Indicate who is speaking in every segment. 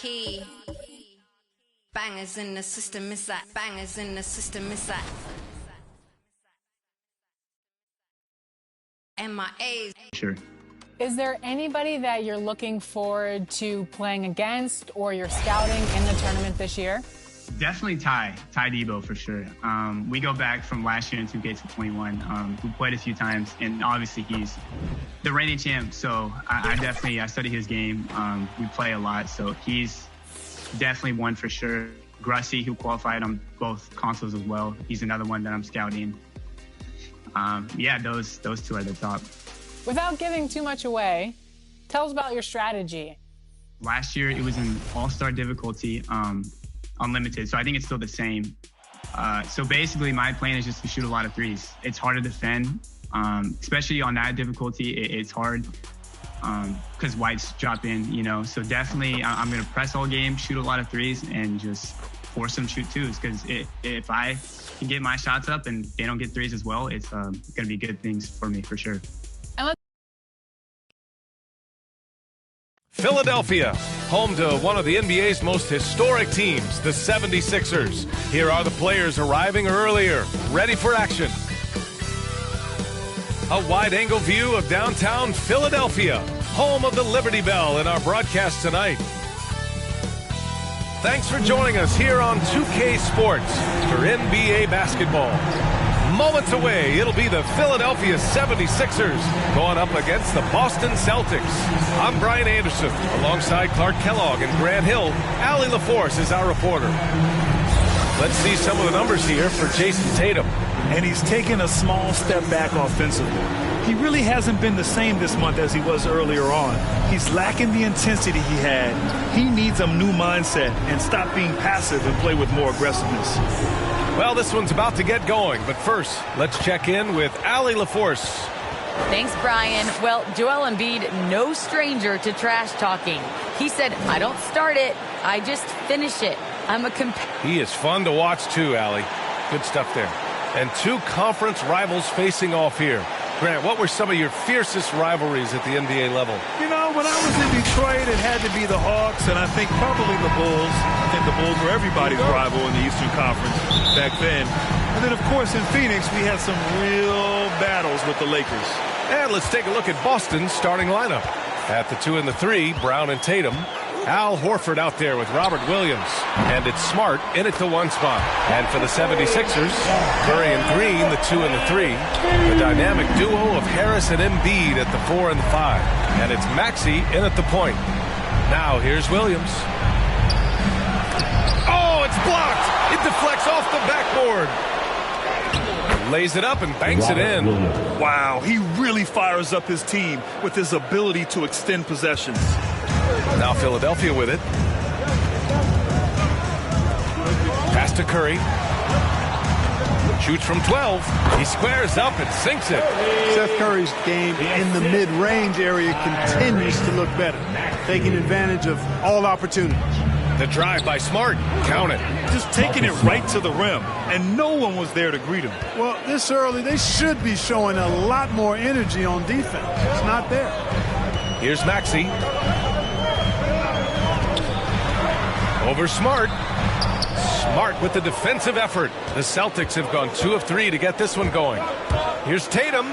Speaker 1: key. Bangers in the system, is that? Bangers in the system, is that? MIAs.
Speaker 2: Sure.
Speaker 3: Is there anybody that you're looking forward to playing against or you're scouting in the tournament this year?
Speaker 2: Definitely Ty Debo for sure. We go back from last year in 2K21. We played a few times, and obviously he's the reigning champ. So I study his game. We play a lot, so he's definitely one for sure. Grussy, who qualified on both consoles as well. He's another one that I'm scouting. Those two are the top.
Speaker 3: Without giving too much away, tell us about your strategy.
Speaker 2: Last year it was an all-star difficulty. Unlimited, so I think it's still the same. So basically my plan is just to shoot a lot of threes. It's hard to defend, especially on that difficulty. It's hard because whites drop in, you know. So definitely I'm going to press all game, shoot a lot of threes, and just force them to shoot twos, because if I can get my shots up and they don't get threes as well, it's going to be good things for me for sure.
Speaker 4: Philadelphia, home to one of the NBA's most historic teams, the 76ers. Here are the players arriving earlier, ready for action. A wide-angle view of downtown Philadelphia, home of the Liberty Bell in our broadcast tonight. Thanks for joining us here on 2K Sports for NBA basketball. Moments away, it'll be the Philadelphia 76ers going up against the Boston Celtics. I'm Brian Anderson, alongside Clark Kellogg and Grant Hill. Allie LaForce is our reporter. Let's see some of the numbers here for Jason Tatum.
Speaker 5: And he's taken a small step back offensively. He really hasn't been the same this month as he was earlier on. He's lacking the intensity he had. He needs a new mindset and stop being passive and play with more aggressiveness.
Speaker 4: Well, this one's about to get going, but first, let's check in with Allie LaForce.
Speaker 6: Thanks, Brian. Well, Joel Embiid, no stranger to trash talking. He said, I don't start it, I just finish it.
Speaker 4: He is fun to watch too, Allie. Good stuff there. And two conference rivals facing off here. Grant, what were some of your fiercest rivalries at the NBA level?
Speaker 5: You know, when I was in Detroit, it had to be the Hawks, and I think probably the Bulls. I think the Bulls were everybody's rival in the Eastern Conference back then. And then, of course, in Phoenix, we had some real battles with the Lakers.
Speaker 4: And let's take a look at Boston's starting lineup. At the 2 and the 3, Brown and Tatum. Al Horford out there with Robert Williams. And it's Smart in at the 1 spot. And for the 76ers, Curry and Green, the 2 and the 3. The dynamic duo of Harris and Embiid at the 4 and the 5. And it's Maxey in at the point. Now here's Williams. Oh, it's blocked! It deflects off the backboard. Lays it up and banks it in.
Speaker 5: Wow, he really fires up his team with his ability to extend possessions.
Speaker 4: Now Philadelphia with it. Pass to Curry. Shoots from 12. He squares up and sinks it.
Speaker 7: Seth Curry's game in the mid-range area continues to look better, taking advantage of all opportunities.
Speaker 4: The drive by Smart. Count it.
Speaker 5: Just taking it right to the rim, and no one was there to greet him.
Speaker 7: Well, this early, they should be showing a lot more energy on defense. It's not there.
Speaker 4: Here's Maxey. Over Smart. Smart with the defensive effort. The Celtics have gone 2 of 3 to get this one going. Here's Tatum.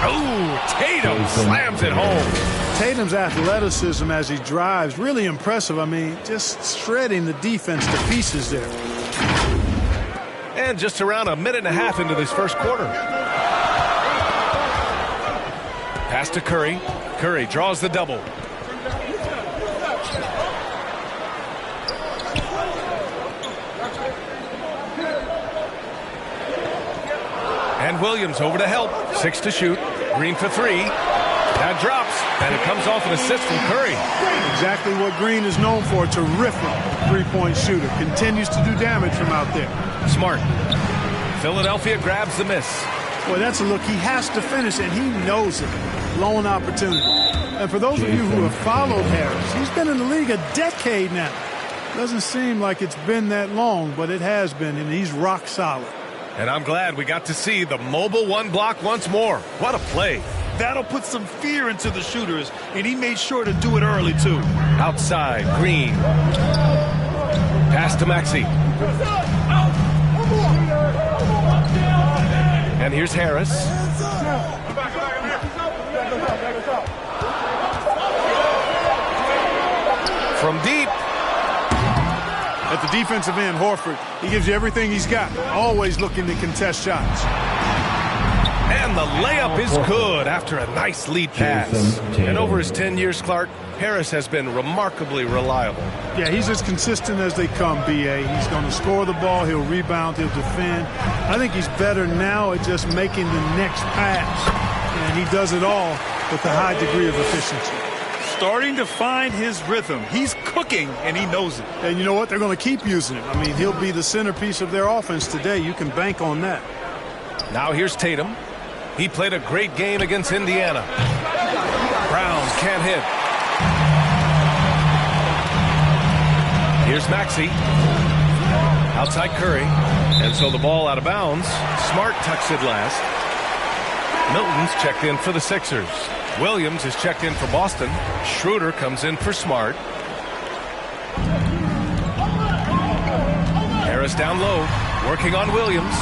Speaker 4: Oh, Tatum slams it home.
Speaker 7: Tatum's athleticism as he drives, really impressive. I mean, just shredding the defense to pieces there.
Speaker 4: And just around a minute and a half into this first quarter. Pass to Curry. Curry draws the double. And Williams over to help. 6 to shoot. Green for 3. That drops, and it comes off an assist from Curry.
Speaker 7: Exactly what Green is known for. Terrific three-point shooter. Continues to do damage from out there.
Speaker 4: Smart. Philadelphia grabs the miss.
Speaker 7: Boy, that's a look. He has to finish, and he knows it. Lone opportunity. And for those of you who have followed Harris, he's been in the league a decade now. Doesn't seem like it's been that long, but it has been, and he's rock solid.
Speaker 4: And I'm glad we got to see the mobile 1 block once more. What a play.
Speaker 5: That'll put some fear into the shooters, and he made sure to do it early, too.
Speaker 4: Outside, Green. Pass to Maxey. And here's Harris. From deep.
Speaker 7: At the defensive end, Horford, he gives you everything he's got. Always looking to contest shots.
Speaker 4: And the layup is good after a nice lead pass. And over his 10 years, Clark, Harris has been remarkably reliable.
Speaker 7: Yeah, he's as consistent as they come, B.A. He's going to score the ball, he'll rebound, he'll defend. I think he's better now at just making the next pass. And he does it all with a high degree of efficiency.
Speaker 5: Starting to find his rhythm. He's cooking, and he knows it.
Speaker 7: And you know what? They're going to keep using him. I mean, he'll be the centerpiece of their offense today. You can bank on that.
Speaker 4: Now here's Tatum. He played a great game against Indiana. Brown can't hit. Here's Maxey. Outside Curry. And so the ball out of bounds. Smart tucks it last. Milton's checked in for the Sixers. Williams is checked in for Boston. Schroeder comes in for Smart. Harris down low, working on Williams.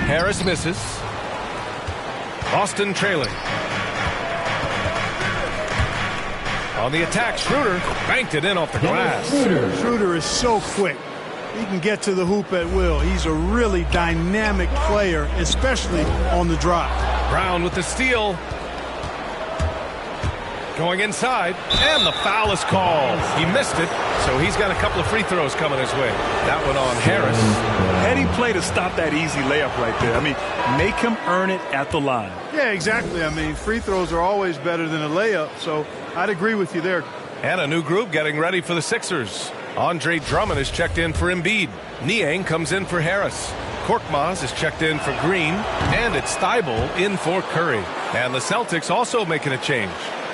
Speaker 4: Harris misses. Boston trailing. On the attack, Schroeder banked it in off the glass.
Speaker 7: Schroeder is so quick. He can get to the hoop at will. He's a really dynamic player, especially on the drive.
Speaker 4: Brown with the steal. Going inside, and the foul is called. He missed it, so he's got a couple of free throws coming his way. That one on Harris.
Speaker 5: Heady play to stop that easy layup right there. I mean, make him earn it at the line.
Speaker 7: Yeah, exactly. I mean, free throws are always better than a layup, so I'd agree with you there.
Speaker 4: And a new group getting ready for the Sixers. Andre Drummond is checked in for Embiid. Niang comes in for Harris. Korkmaz is checked in for Green. And it's Thibault in for Curry. And the Celtics also making a change.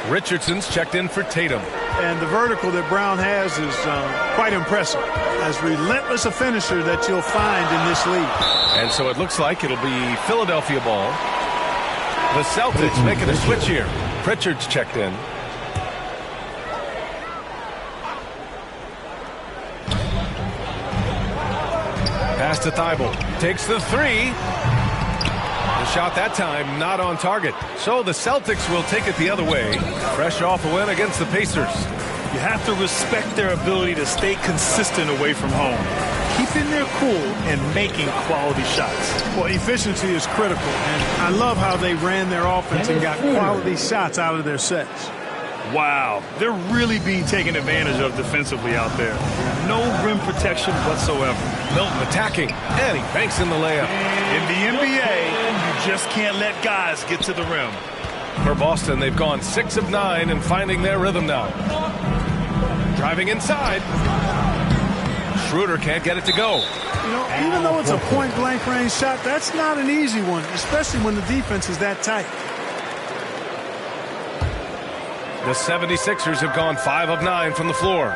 Speaker 4: Richardson's checked in for Tatum.
Speaker 7: And the vertical that Brown has is quite impressive. As relentless a finisher that you'll find in this league.
Speaker 4: And so it looks like it'll be Philadelphia ball. The Celtics making a switch here. Pritchard's checked in. Pass to Thibault. Takes the three. The shot that time not on target. So the Celtics will take it the other way. Fresh off a win against the Pacers.
Speaker 5: You have to respect their ability to stay consistent away from home. Keeping their cool and making quality shots.
Speaker 7: Well, efficiency is critical. And I love how they ran their offense and got quality shots out of their sets.
Speaker 5: Wow, they're really being taken advantage of defensively out there. No rim protection whatsoever.
Speaker 4: Milton attacking, and he banks in the layup.
Speaker 5: In the NBA, you just can't let guys get to the rim.
Speaker 4: For Boston, they've gone 6 of 9 and finding their rhythm now. Driving inside. Schroeder can't get it to go.
Speaker 7: You know, even though it's a point-blank range shot, that's not an easy one, especially when the defense is that tight.
Speaker 4: The 76ers have gone 5 of 9 from the floor.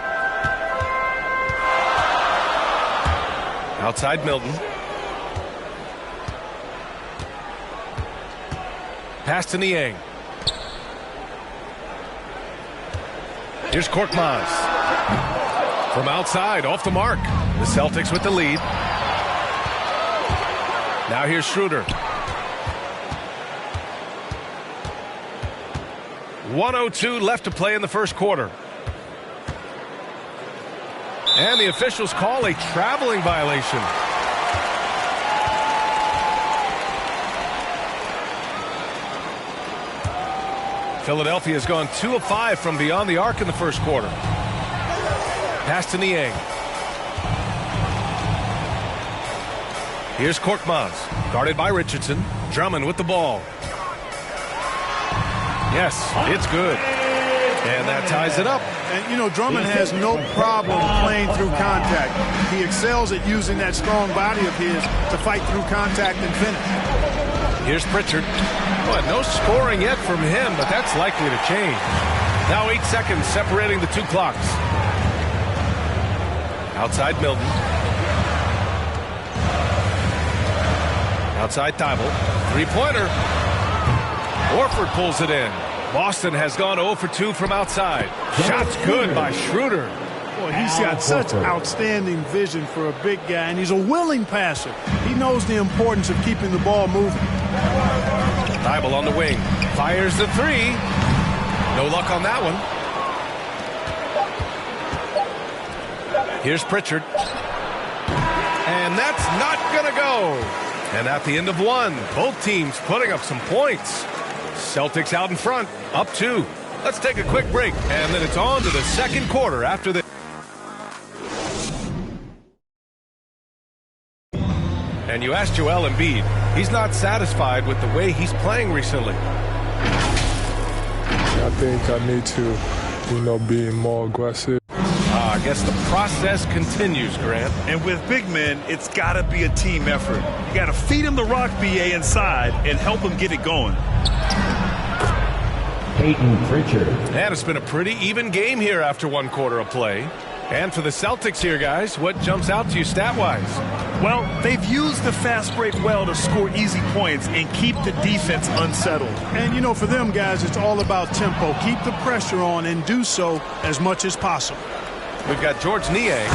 Speaker 4: Outside Milton. Pass to Niang. Here's Korkmaz. From outside, off the mark. The Celtics with the lead. Now here's Schroeder. 1:02 left to play in the first quarter. And the officials call a traveling violation. Philadelphia has gone 2 of 5 from beyond the arc in the first quarter. Pass to Niang. Here's Korkmaz, guarded by Richardson. Drummond with the ball. Yes, it's good. And that ties it up.
Speaker 7: And, you know, Drummond has no problem playing through contact. He excels at using that strong body of his to fight through contact and finish.
Speaker 4: Here's Pritchard. Well, no scoring yet from him, but that's likely to change. Now 8 seconds separating the two clocks. Outside Milton. Outside Thibault. Three-pointer. Horford pulls it in. Boston has gone 0 for 2 from outside. Shot's good by Schroeder.
Speaker 7: Boy, he's got such outstanding vision for a big guy, and he's a willing passer. He knows the importance of keeping the ball moving.
Speaker 4: Thibault on the wing. Fires the three. No luck on that one. Here's Pritchard. And that's not going to go. And at the end of one, both teams putting up some points. Celtics out in front, up 2. Let's take a quick break, and then it's on to the second quarter after this. And you asked Joel Embiid. He's not satisfied with the way he's playing recently.
Speaker 8: I think I need to, be more aggressive.
Speaker 4: I guess the process continues, Grant.
Speaker 5: And with big men, it's got to be a team effort. You got to feed him the rock, BA, inside and help him get it going.
Speaker 9: Peyton Pritchard.
Speaker 4: And it's been a pretty even game here after one quarter of play. And for the Celtics here, guys, what jumps out to you stat-wise?
Speaker 5: Well, they've used the fast break well to score easy points and keep the defense unsettled.
Speaker 7: And, for them guys, it's all about tempo. Keep the pressure on and do so as much as possible.
Speaker 4: We've got George Niang,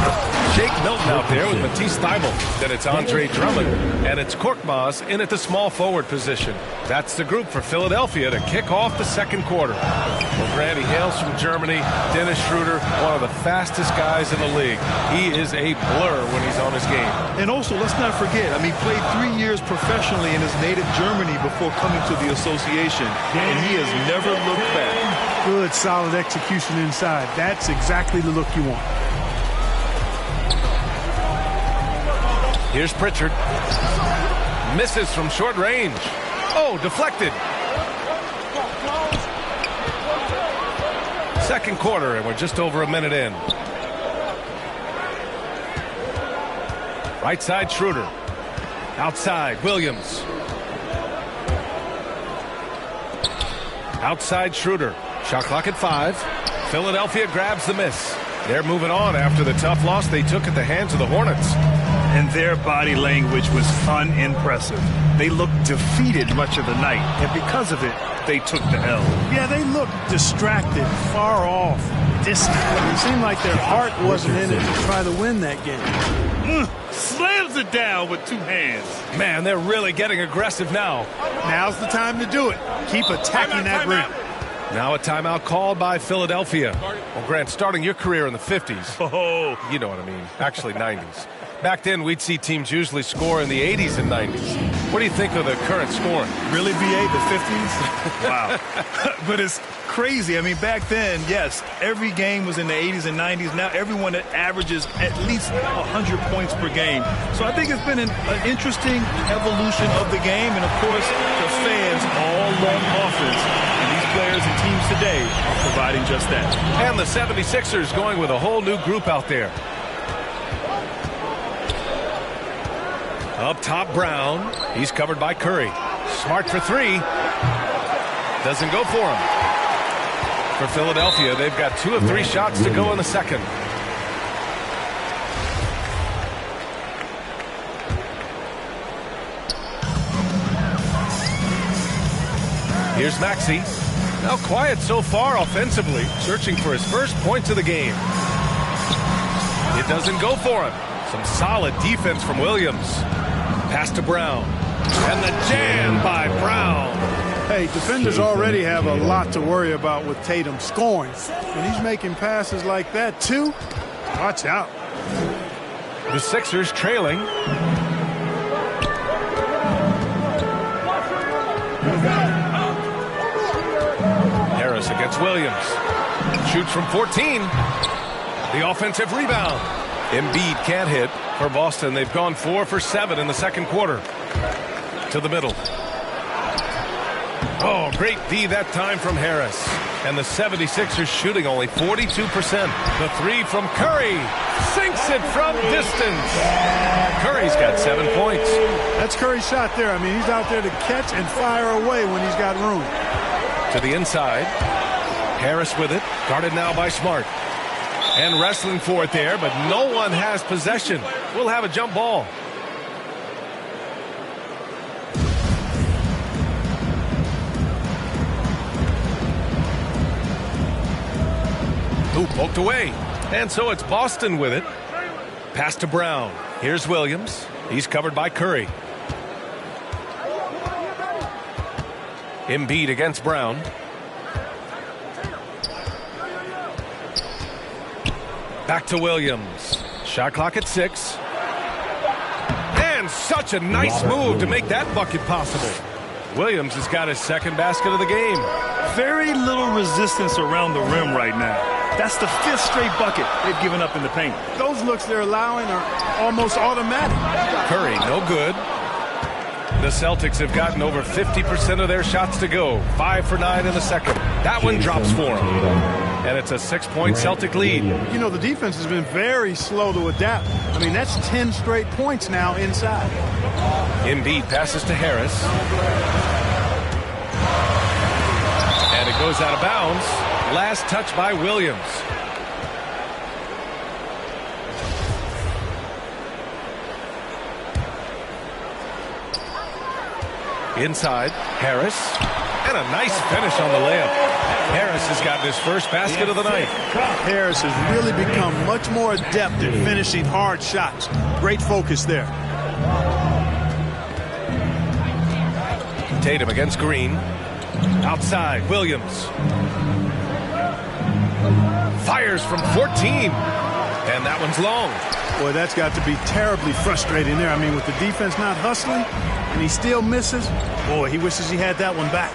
Speaker 4: Shake Milton out there with Matisse Thybulle. Then it's Andre Drummond, and it's Korkmaz in at the small forward position. That's the group for Philadelphia to kick off the second quarter. Well, Grant, he hails from Germany. Dennis Schroeder, one of the fastest guys in the league. He is a blur when he's on his game.
Speaker 5: And also, let's not forget, played 3 years professionally in his native Germany before coming to the association, and he has never looked back.
Speaker 7: Good, solid execution inside. That's exactly the look you want.
Speaker 4: Here's Pritchard. Misses from short range. Oh, deflected. Second quarter, and we're just over a minute in. Right side, Schroeder. Outside, Williams. Outside, Schroeder. Shot clock at 5. Philadelphia grabs the miss. They're moving on after the tough loss they took at the hands of the Hornets.
Speaker 5: And their body language was unimpressive. They looked defeated much of the night, and because of it, they took the L.
Speaker 7: Yeah, they looked distracted, far off, distant. It seemed like their heart wasn't in it to try to win that game.
Speaker 5: Slams it down with 2 hands.
Speaker 4: Man, they're really getting aggressive now.
Speaker 7: Now's the time to do it. Keep attacking that rim.
Speaker 4: Now a timeout called by Philadelphia. Well, Grant, starting your career in the 50s.
Speaker 5: Oh,
Speaker 4: you know what I mean. Actually, 90s. Back then, we'd see teams usually score in the 80s and 90s. What do you think of the current scoring?
Speaker 5: Really, BA, the 50s? Wow. But it's crazy. Back then, yes, every game was in the 80s and 90s. Now everyone averages at least 100 points per game. So I think it's been an interesting evolution of the game. And, of course, the fans all love offense. And these players and teams today are providing just that.
Speaker 4: And the 76ers going with a whole new group out there. Up top, Brown. He's covered by Curry. Smart for 3. Doesn't go for him. For Philadelphia, they've got 2 of 3 shots to go in the second. Here's Maxey. Now quiet so far offensively, searching for his first points of the game. It doesn't go for him. Some solid defense from Williams. Pass to Brown. And the jam by Brown.
Speaker 7: Hey, defenders already have a lot to worry about with Tatum scoring. When he's making passes like that, too, watch out.
Speaker 4: The Sixers trailing. Harris against Williams. Shoots from 14. The offensive rebound. Embiid can't hit. For Boston, they've gone 4 for 7 in the second quarter. To the middle. Oh, great D that time from Harris. And the 76ers shooting only 42%. The 3 from Curry. Sinks it from distance. Curry's got 7 points.
Speaker 7: That's Curry's shot there. He's out there to catch and fire away when he's got room.
Speaker 4: To the inside. Harris with it. Guarded now by Smart. And wrestling for it there, but no one has possession. We'll have a jump ball. Ooh, poked away. And so it's Boston with it. Pass to Brown. Here's Williams. He's covered by Curry. Embiid against Brown. Back to Williams. Shot clock at 6. And such a nice move to make that bucket possible. Williams has got his second basket of the game.
Speaker 5: Very little resistance around the rim right now. That's the 5th straight bucket they've given up in the paint.
Speaker 7: Those looks they're allowing are almost automatic.
Speaker 4: Curry, no good. The Celtics have gotten over 50% of their shots to go. 5 for 9 in the second. That one drops for them. And it's a 6-point Celtic lead.
Speaker 7: You know, the defense has been very slow to adapt. I mean, that's 10 straight points now inside.
Speaker 4: Embiid passes to Harris. And it goes out of bounds. Last touch by Williams. Inside, Harris. And a nice finish on the layup. Harris has gotten his first basket of the night.
Speaker 7: Harris has really become much more adept at finishing hard shots. Great focus there.
Speaker 4: Tatum against Green. Outside, Williams. Fires from 14. And that one's long.
Speaker 7: Boy, that's got to be terribly frustrating there. I mean, with the defense not hustling, and he still misses. Boy, he wishes he had that one back.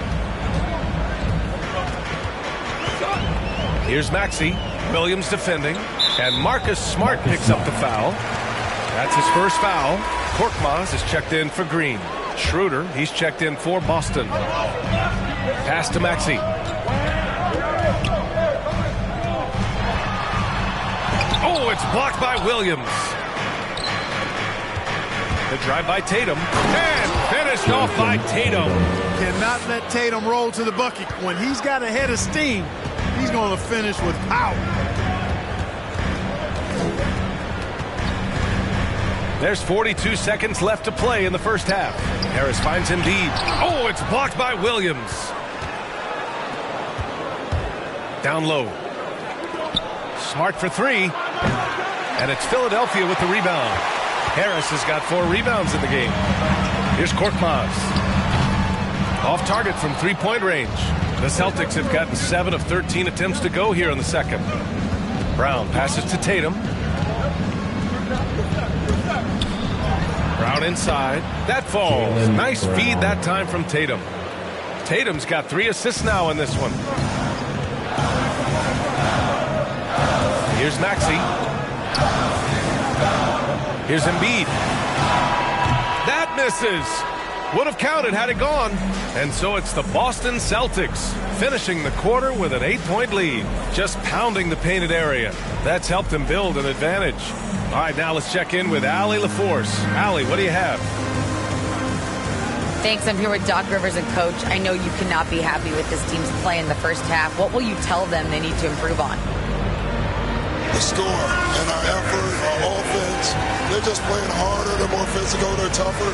Speaker 4: Here's Maxey. Williams defending. And Marcus Smart picks up the foul. That's his first foul. Korkmaz is checked in for Green. Schroeder, he's checked in for Boston. Pass to Maxey. Oh, it's blocked by Williams. The drive by Tatum. And finished off by Tatum.
Speaker 7: Cannot let Tatum roll to the bucket. When he's got a head of steam, he's going to finish with power.
Speaker 4: There's 42 seconds left to play in the first half. Harris finds Embiid. Oh, it's blocked by Williams. Down low. Smart for 3. And it's Philadelphia with the rebound. Harris has got 4 rebounds in the game. Here's Korkmaz. Off target from 3-point range. The Celtics have gotten 7 of 13 attempts to go here in the second. Brown passes to Tatum. Brown inside. That falls. Nice feed that time from Tatum. Tatum's got 3 assists now in this one. Here's Maxey. Here's Embiid. That misses. Would have counted had it gone. And so it's the Boston Celtics finishing the quarter with an 8-point lead. Just pounding the painted area. That's helped them build an advantage. All right, now let's check in with Allie LaForce. Allie, what do you have?
Speaker 6: Thanks. I'm here with Doc Rivers and Coach. I know you cannot be happy with this team's play in the first half. What will you tell them they need to improve on?
Speaker 9: The score and our effort, our offense. They're just playing harder. They're more physical. They're tougher.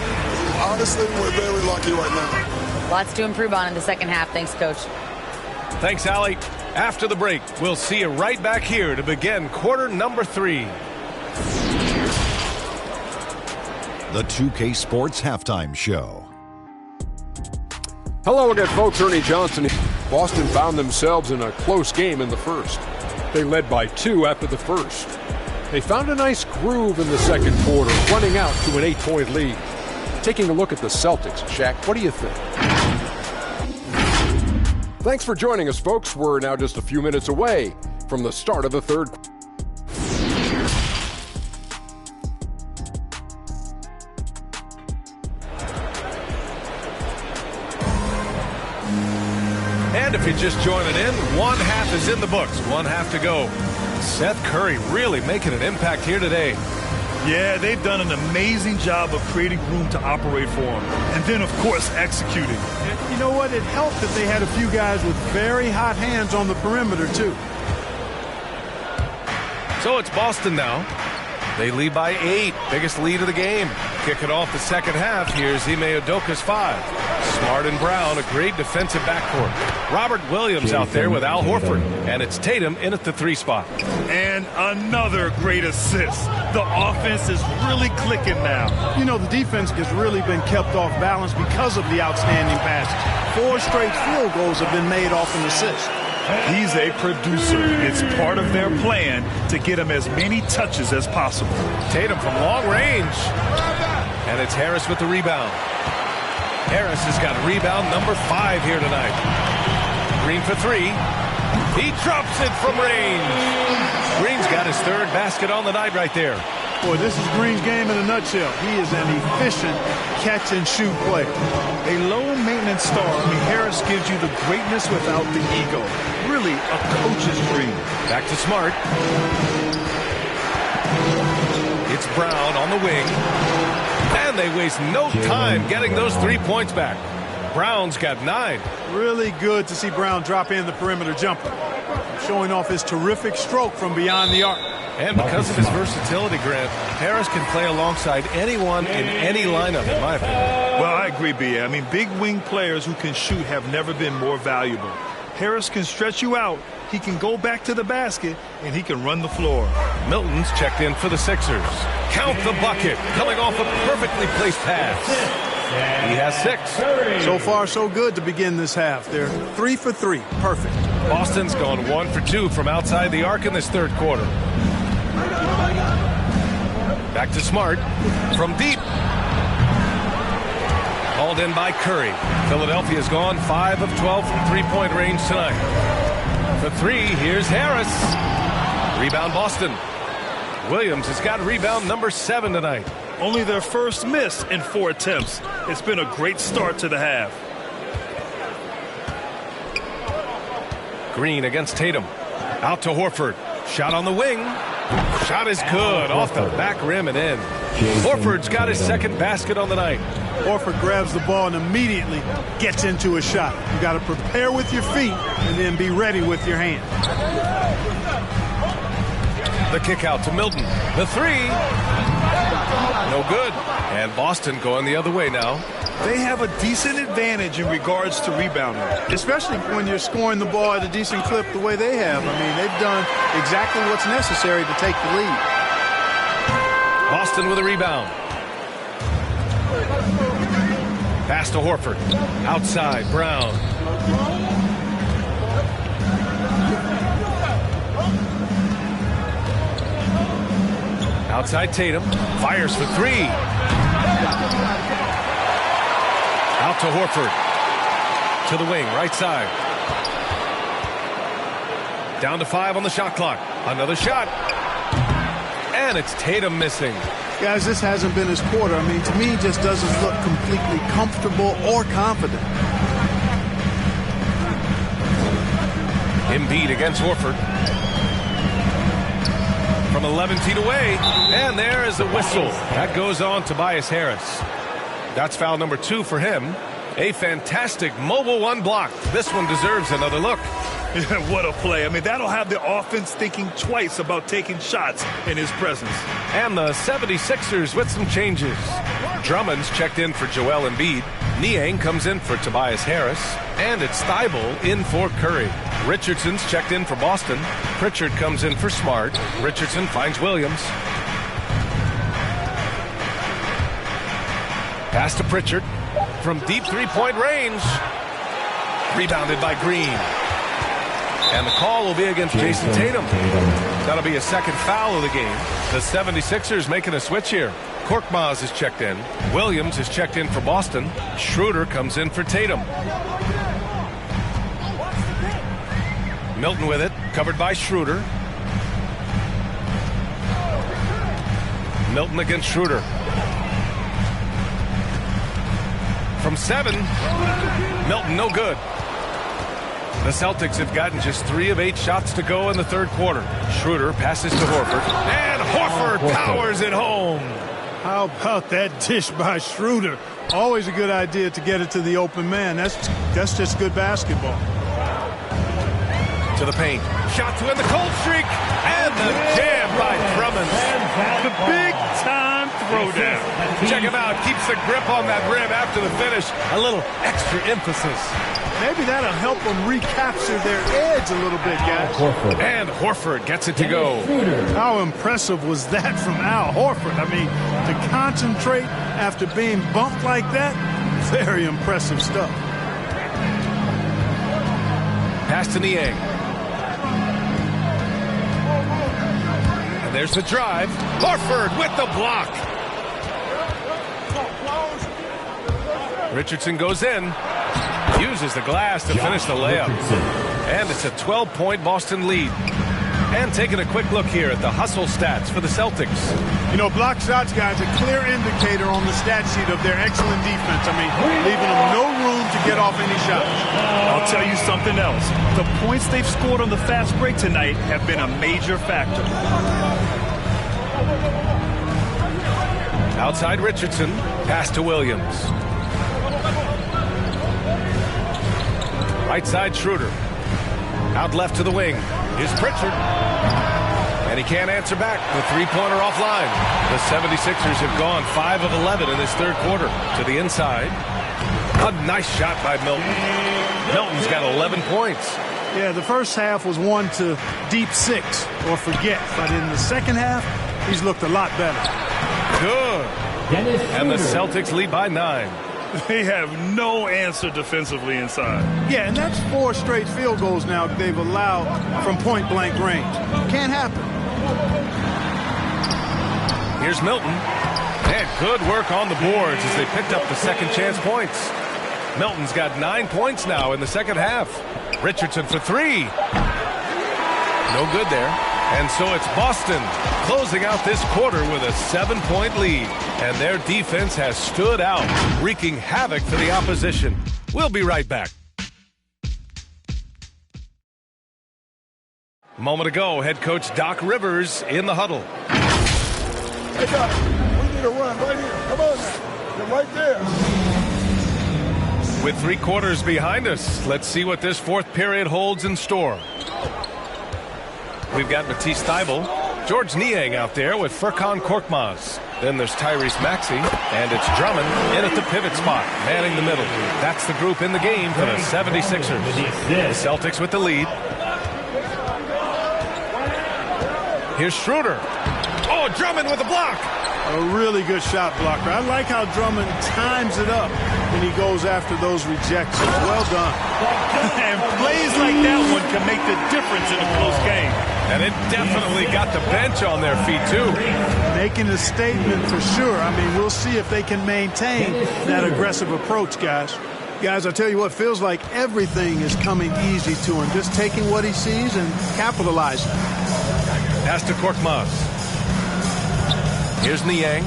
Speaker 9: Honestly, we're very lucky right now.
Speaker 6: Lots to improve on in the second half. Thanks, Coach.
Speaker 4: Thanks, Allie. After the break, we'll see you right back here to begin quarter number 3.
Speaker 10: The 2K Sports Halftime Show.
Speaker 11: Hello again, folks. Ernie Johnson. Boston found themselves in a close game in the first. They led by 2 after the first. They found a nice groove in the second quarter, running out to an 8-point lead. Taking a look at the Celtics, Shaq, what do you think? Thanks for joining us, folks. We're now just a few minutes away from the start of the third.
Speaker 4: And if you're just joining in, one half is in the books. One half to go. Seth Curry really making an impact here today.
Speaker 5: Yeah, they've done an amazing job of creating room to operate for him. And then, of course, executing.
Speaker 7: You know what? It helped that they had a few guys with very hot hands on the perimeter, too.
Speaker 4: So it's Boston now. They lead by 8. Biggest lead of the game. Kick it off the second half. Here's Ime Udoka's 5. Smart and Brown, a great defensive backcourt. Robert Williams out there with Al Horford. And it's Tatum in at the 3 spot.
Speaker 5: And another great assist. The offense is really clicking now.
Speaker 7: You know, the defense has really been kept off balance because of the outstanding passes. 4 straight field goals have been made off an assist.
Speaker 5: He's a producer. It's part of their plan to get him as many touches as possible.
Speaker 4: Tatum from long range. And it's Harris with the rebound. Harris has got rebound number 5 here tonight. Green for 3. He drops it from range. Green's got his 3rd basket on the night right there.
Speaker 7: Boy, this is Green's game in a nutshell. He is an efficient catch-and-shoot player.
Speaker 5: A low-maintenance star. I mean, Harris gives you the greatness without the ego. Really a coach's dream.
Speaker 4: Back to Smart. It's Brown on the wing. And they waste no time getting those 3 points back. Brown's got 9.
Speaker 7: Really good to see Brown drop in the perimeter jumper, showing off his terrific stroke from beyond the arc.
Speaker 4: And because of his versatility, Grant, Harris can play alongside anyone in any lineup, in my opinion.
Speaker 5: Well, I agree, B.A. I mean, big wing players who can shoot have never been more valuable. Harris can stretch you out. He can go back to the basket, and he can run the floor.
Speaker 4: Milton's checked in for the Sixers. Count the bucket, coming off a perfectly placed pass. He has 6.
Speaker 7: So far, so good to begin this half. They're 3 for 3. Perfect.
Speaker 4: Boston's gone 1 for 2 from outside the arc in this 3rd quarter. Back to Smart from deep. Called in by Curry. Philadelphia's gone 5 of 12 from 3-point range tonight. For 3, here's Harris. Rebound Boston. Williams has got rebound number 7 tonight.
Speaker 5: Only their first miss in 4 attempts. It's been a great start to the half.
Speaker 4: Green against Tatum. Out to Horford. Shot on the wing. Shot is good. Off the back rim and in. Horford's got his 2nd basket on the night.
Speaker 7: Horford grabs the ball and immediately gets into a shot. You got to prepare with your feet and then be ready with your hands.
Speaker 4: The kick out to Milton. The 3. No good. And Boston going the other way now.
Speaker 5: They have a decent advantage in regards to rebounding.
Speaker 7: Especially when you're scoring the ball at a decent clip the way they have. I mean, they've done exactly what's necessary to take the lead.
Speaker 4: Boston with a rebound. Pass to Horford. Outside, Brown. Outside Tatum. Fires for 3. Out to Horford. To the wing, right side. Down to 5 on the shot clock. Another shot. And it's Tatum missing.
Speaker 7: Guys, this hasn't been his quarter. I mean, to me, he just doesn't look completely comfortable or confident.
Speaker 4: Embiid against Horford. From 11 feet away. And there is the whistle. That goes on Tobias Harris. That's foul number 2 for him. A fantastic mobile 1 block. This one deserves another look.
Speaker 5: What a play. I mean, that'll have the offense thinking twice about taking shots in his presence.
Speaker 4: And the 76ers with some changes. Drummond's checked in for Joel Embiid. Niang comes in for Tobias Harris. And it's Thibault in for Curry. Richardson's checked in for Boston. Pritchard comes in for Smart. Richardson finds Williams. Pass to Pritchard from deep 3-point range. Rebounded by Green. And the call will be against Jason Tatum. That'll be a 2nd foul of the game. The 76ers making a switch here. Korkmaz is checked in. Williams is checked in for Boston. Schroeder comes in for Tatum. Milton with it, covered by Schroeder. Milton against Schroeder. From 7, Milton no good. The Celtics have gotten just 3 of 8 shots to go in the 3rd quarter. Schroeder passes to Horford. And Horford powers it home.
Speaker 7: How about that dish by Schroeder? Always a good idea to get it to the open man. That's just good basketball.
Speaker 4: To the paint. Shot to end the cold streak. And the jam by Drummond.
Speaker 5: The big-time throw. throwdown.
Speaker 4: Check him out. Keeps the grip on that rim after the finish. A little extra emphasis.
Speaker 7: Maybe that'll help them recapture their edge a little bit, guys.
Speaker 4: And Horford gets it to go.
Speaker 7: How impressive was that from Al Horford? I mean, to concentrate after being bumped like that, very impressive stuff.
Speaker 4: Pass to Niang. And there's the drive. Horford with the block. Richardson goes in. Uses the glass to finish the layup. And it's a 12-point Boston lead. And taking a quick look here at the hustle stats for the Celtics.
Speaker 7: You know, block shots, guys, a clear indicator on the stat sheet of their excellent defense. I mean, leaving them no room to get off any shots.
Speaker 5: I'll tell you something else. The points they've scored on the fast break tonight have been a major factor.
Speaker 4: Outside Richardson. Pass to Williams. Right side Schroeder. Out left to the wing. Here's Pritchard. And he can't answer back. The three-pointer offline. The 76ers have gone 5 of 11 in this third quarter. To the inside. A nice shot by Milton. Milton's got 11 points.
Speaker 7: Yeah, the first half was one to deep 6 or forget. But in the second half, he's looked a lot better.
Speaker 4: Good. And the Celtics lead by 9.
Speaker 5: They have no answer defensively inside.
Speaker 7: Yeah, and that's 4 straight field goals now they've allowed from point-blank range. Can't happen.
Speaker 4: Here's Milton. And good work on the boards as they picked up the second chance points. Milton's got 9 points now in the second half. Richardson for 3. No good there. And so it's Boston closing out this quarter with a 7-point lead. And their defense has stood out, wreaking havoc for the opposition. We'll be right back. A moment ago, head coach Doc Rivers in the huddle.
Speaker 9: Hey, Doc, we need a run right here. Come on now. You're right there.
Speaker 4: With 3 quarters behind us, let's see what this fourth period holds in store. We've got Matisse Thybulle, George Niang out there with Furkan Korkmaz. Then there's Tyrese Maxey, and it's Drummond in at the pivot spot, manning the middle. That's the group in the game for the 76ers. The Celtics with the lead. Here's Schroeder. Oh, Drummond with a block.
Speaker 7: A really good shot blocker. I like how Drummond times it up when he goes after those rejections. Well done.
Speaker 5: And plays like that one can make the difference in a close game.
Speaker 4: And it definitely got the bench on their feet, too.
Speaker 7: Making a statement for sure. I mean, we'll see if they can maintain that aggressive approach, guys. Guys, I tell you what, feels like everything is coming easy to him. Just taking what he sees and capitalizing.
Speaker 4: Pass to Korkmaz. Here's Niang.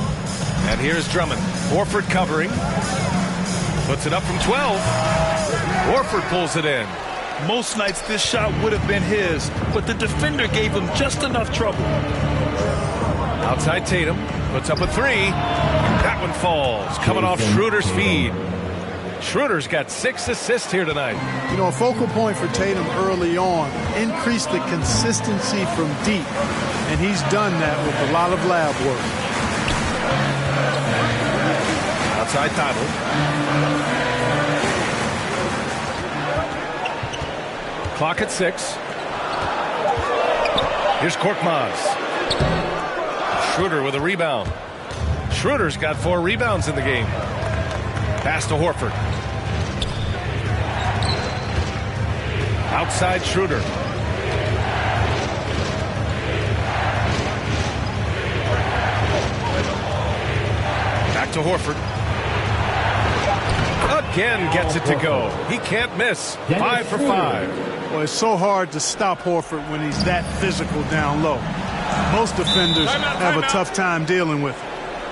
Speaker 4: And here's Drummond. Horford covering. Puts it up from 12. Horford pulls it in.
Speaker 5: Most nights this shot would have been his, but the defender gave him just enough trouble.
Speaker 4: Outside Tatum. Puts up a 3. That one falls. Coming off Schroeder's feed. Schroeder's got 6 assists here tonight.
Speaker 7: You know, a focal point for Tatum early on, increase the consistency from deep. And he's done that with a lot of lab work.
Speaker 4: Outside Thybulle. Clock at 6. Here's Korkmaz. Schroeder with a rebound. Schroeder's got 4 rebounds in the game. Pass to Horford. Outside Schroeder. Back to Horford. Again gets it to go. He can't miss. 5 for 5.
Speaker 7: Well, it's so hard to stop Horford when he's that physical down low. Most defenders have a tough time dealing with it.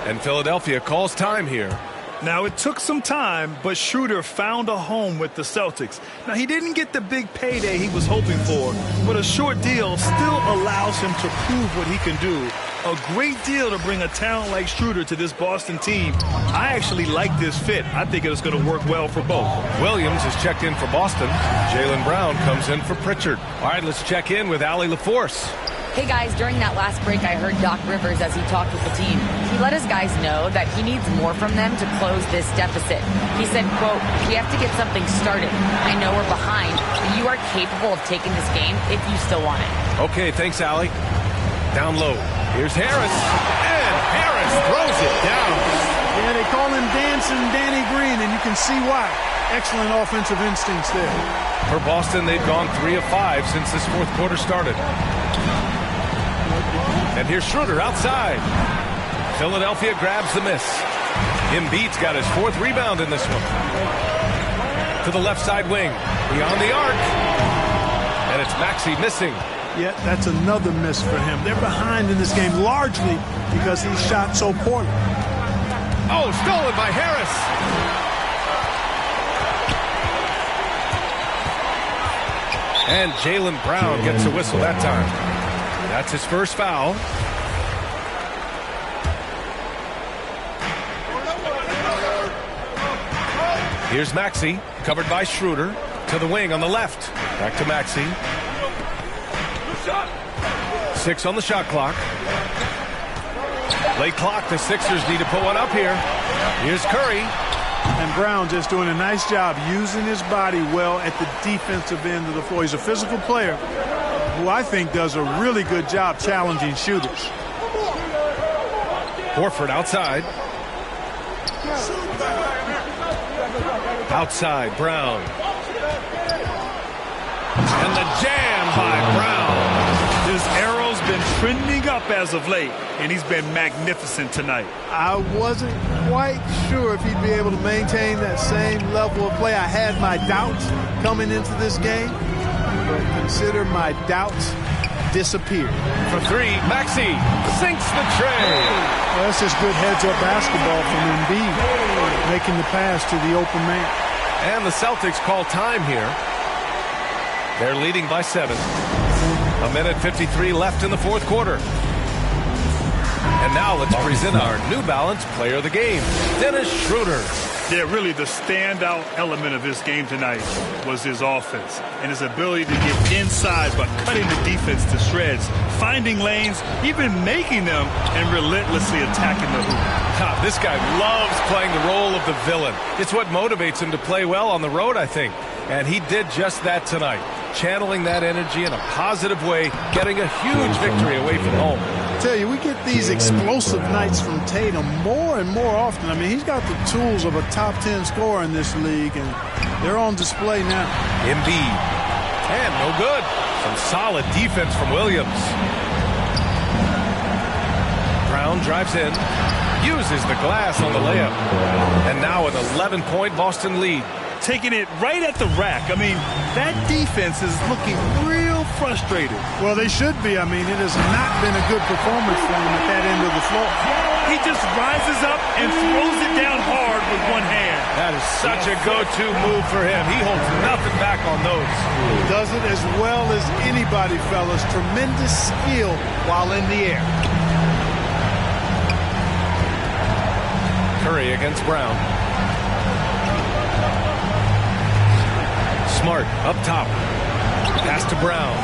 Speaker 4: And Philadelphia calls time here.
Speaker 5: Now, it took some time, but Schroeder found a home with the Celtics. Now, he didn't get the big payday he was hoping for, but a short deal still allows him to prove what he can do. A great deal to bring a talent like Schroeder to this Boston team. I actually like this fit. I think it's going to work well for both.
Speaker 4: Williams is checked in for Boston. Jaylen Brown comes in for Pritchard. All right, let's check in with Allie LaForce.
Speaker 6: Hey guys, during that last break, I heard Doc Rivers as he talked with the team. He let his guys know that he needs more from them to close this deficit. He said, quote, "We have to get something started. I know we're behind, but you are capable of taking this game if you still want it."
Speaker 4: Okay, thanks, Allie. Down low. Here's Harris. And Harris throws it down.
Speaker 7: Yeah, they call him Dancing Danny Green, and you can see why. Excellent offensive instincts there.
Speaker 4: For Boston, they've gone 3 of 5 since this fourth quarter started. And here's Schroeder outside. Philadelphia grabs the miss. Embiid's got his 4th rebound in this one. To the left side wing. Beyond the arc. And it's Maxey missing.
Speaker 7: Yeah, that's another miss for him. They're behind in this game largely because he shot so poorly.
Speaker 4: Oh, stolen by Harris. And Jaylen Brown gets a whistle that time. That's his first foul. Here's Maxey, covered by Schroeder. To the wing on the left. Back to Maxey. 6 on the shot clock. Late clock. The Sixers need to put one up here. Here's Curry.
Speaker 7: And Brown just doing a nice job using his body well at the defensive end of the floor. He's a physical player who I think does a really good job challenging shooters.
Speaker 4: Horford outside. Outside, Brown. And the jam by Brown.
Speaker 5: His arrow's been trending up as of late, and he's been magnificent tonight.
Speaker 7: I wasn't quite sure if he'd be able to maintain that same level of play. I had my doubts coming into this game, but consider my doubts disappeared.
Speaker 4: For 3, Maxey sinks the tray.
Speaker 7: Well, that's just good heads-up basketball from Embiid, making the pass to the open man.
Speaker 4: And the Celtics call time here. They're leading by 7. 1:53 left in the fourth quarter. And now let's present our New Balance Player of the Game, Dennis Schroeder.
Speaker 5: Yeah, really the standout element of his game tonight was his offense and his ability to get inside by cutting the defense to shreds, finding lanes, even making them, and relentlessly attacking the hoop.
Speaker 4: This guy loves playing the role of the villain. It's what motivates him to play well on the road, I think. And he did just that tonight, channeling that energy in a positive way, getting a huge victory away from home.
Speaker 7: I tell you, we get these explosive nights from Tatum more and more often. I mean, he's got the tools of a top 10 scorer in this league, and they're on display now.
Speaker 4: Embiid. And no good. Some solid defense from Williams. Brown drives in, uses the glass on the layup. And now an 11-point Boston lead.
Speaker 5: Taking it right at the rack. I mean, that defense is looking real frustrated.
Speaker 7: Well, they should be. I mean, it has not been a good performance for them at that end of the floor.
Speaker 5: He just rises up and throws it down hard with one hand.
Speaker 4: That is such a go-to move for him. He holds nothing back on those.
Speaker 7: Does it as well as anybody, fellas. Tremendous skill while in the air.
Speaker 4: Curry against Brown. Smart up top. Pass to Brown.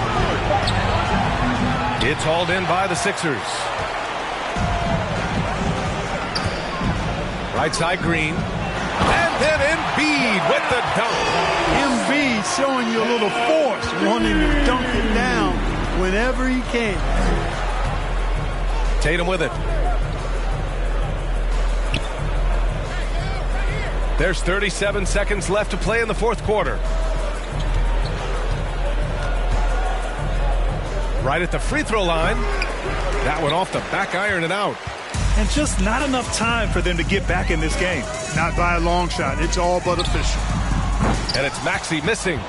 Speaker 4: It's hauled in by the Sixers. Right side Green. And then Embiid with the dunk.
Speaker 7: Embiid showing you a little force, wanting to dunk it down whenever he can.
Speaker 4: Tatum with it. There's 37 seconds left to play in the fourth quarter. Right at the free throw line. That one off the back iron and out.
Speaker 5: And just not enough time for them to get back in this game.
Speaker 7: Not by a long shot. It's all but official.
Speaker 4: And it's Maxey missing.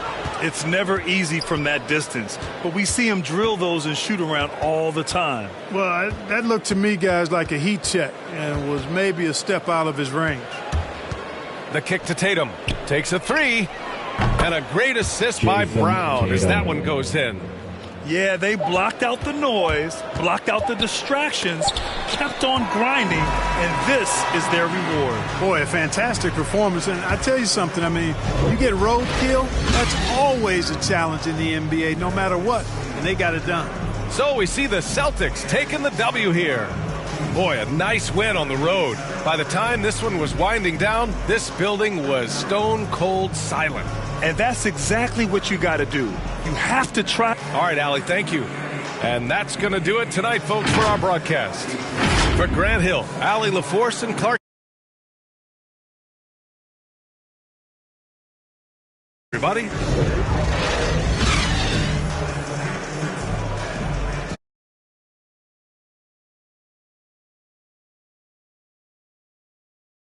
Speaker 5: It's never easy from that distance, but we see him drill those and shoot around all the time.
Speaker 7: Well, that looked to me, guys, like a heat check and was maybe a step out of his range.
Speaker 4: The kick to Tatum. Takes a 3. And a great assist by Brown as that one goes in.
Speaker 5: Yeah, they blocked out the noise, blocked out the distractions, kept on grinding, and this is their reward.
Speaker 7: Boy, a fantastic performance. And I tell you something, I mean, you get roadkill, that's always a challenge in the NBA, no matter what. And they got it done.
Speaker 4: So we see the Celtics taking the W here. Boy, a nice win on the road. By the time this one was winding down, this building was stone cold silent.
Speaker 5: And that's exactly what you got to do. You have to try.
Speaker 4: All right, Allie, thank you. And that's going to do it tonight, folks, for our broadcast. For Grant Hill, Allie LaForce, and Clark. Everybody.